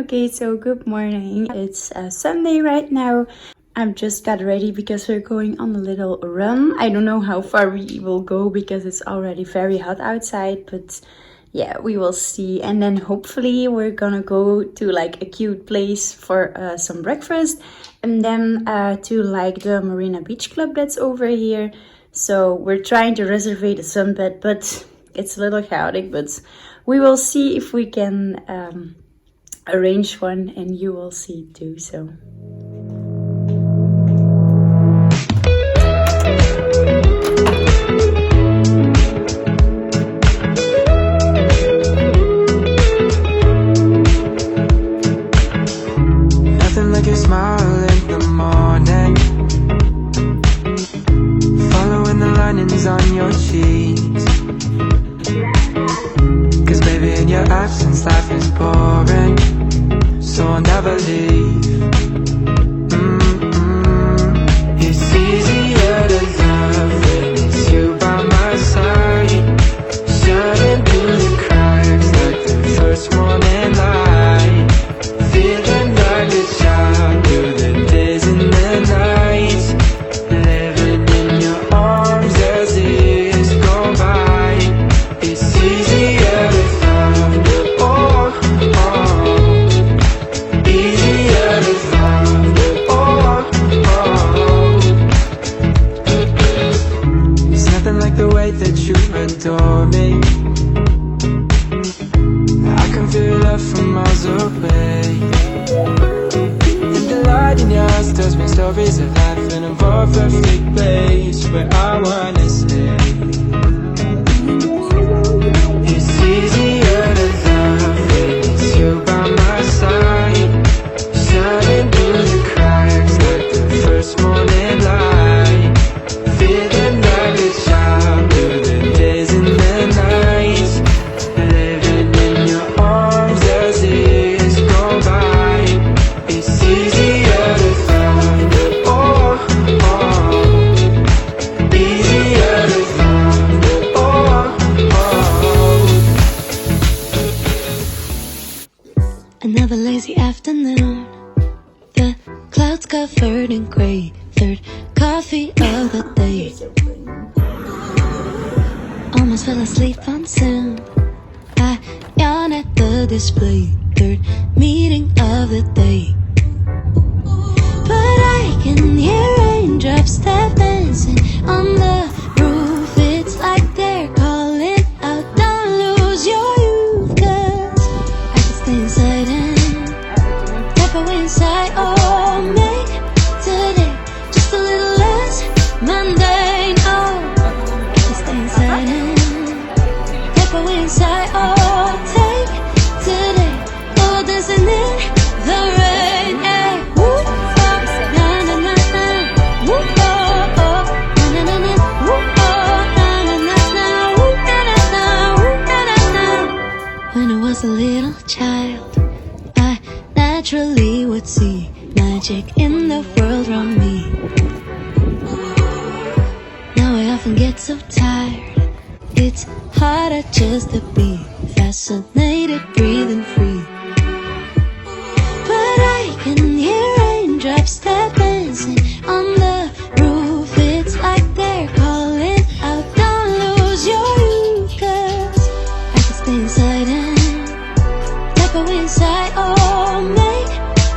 Okay, so good morning. It's Sunday right now. I've just got ready because we're going on a little run. I don't know how far we will go because it's already very hot outside, but yeah, we will see. And then hopefully we're gonna go to like a cute place for some breakfast, and then to like the Marina Beach Club that's over here. So we're trying to reserve a sunbed, but it's a little chaotic, but we will see if we can arrange one, and you will see too. So nothing like a smile in the morning, following the linings on your cheeks. 'Cause baby, in your absence life is boring, so I'll never leave. It's easier to love when it's you by my side, shining through the cracks like the first morning light, feeling like a child through the days and the nights, living in your arms as the years go by. It's easier to love, oh, easier to love, oh. It's nothing like the way that you adore me. I can feel love from miles away, and the light in your eyes tells me stories of life in a more perfect place where I wanna stay. It's easier to love when it's you by my side, shining through the cracks like the first morning light, feeling like a child through the days and the nights, living in your arms as the years go by. It's easier to love, oh, easier to love, oh. Another lazy afternoon, the clouds covered in gray, third coffee of the day. Almost fell asleep on Zoom, I yawn at the display, third meeting of the day. But I can hear raindrops step dancing on the roof. It's like they're calling out, don't lose your youth, 'cause I can stay inside and tap away inside. Oh, make today just a little less mundane. Oh, I can stay inside and tap away inside. Oh, take today, oh, dancing in the rain. Hey, woo, oh, na na na na, woo, oh, oh, na na na, woo, oh, na na na na, woo, na na na, woo, na na na. When I was a little child, I naturally would see magic in the world around me. Now I often get so tired, it's harder just to be fascinated, breathing free. But I can hear raindrops step dancing on the roof. It's like they're calling out, don't lose your youth, 'cause I can stay inside and tap away inside. Oh, make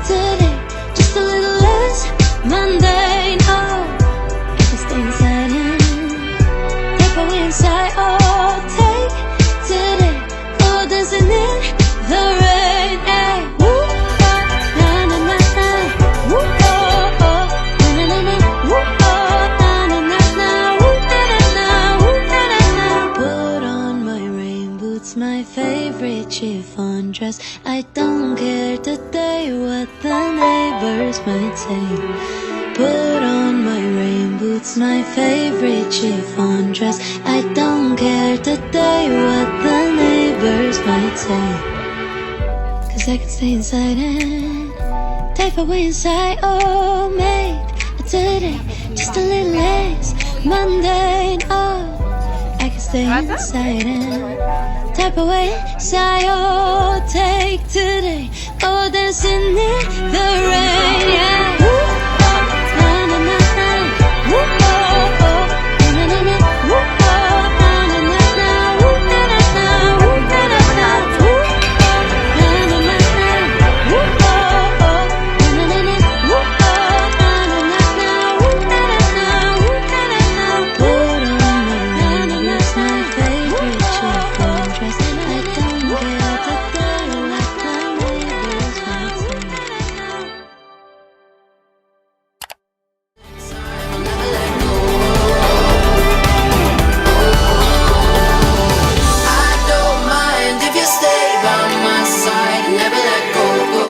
today just a little less mundane. Oh, I can stay inside and tap away inside. Oh, take today, oh, dancing in the rain. Hey, woo, oh, na na na na, woo, oh, oh, na na na, woo, oh, na na na na, woo, na na na, woo, na na na. Put on my rain boots, my favorite chiffon dress. I don't care today what the neighbors might say. Put on my rain boots, my favorite chiffon dress. I don't care today what the neighbors might say. 'Cause I can stay inside and tap away inside. Oh, make today just a little less mundane. Oh, I can stay inside and tap away inside. Oh, take today Oh, dancing in the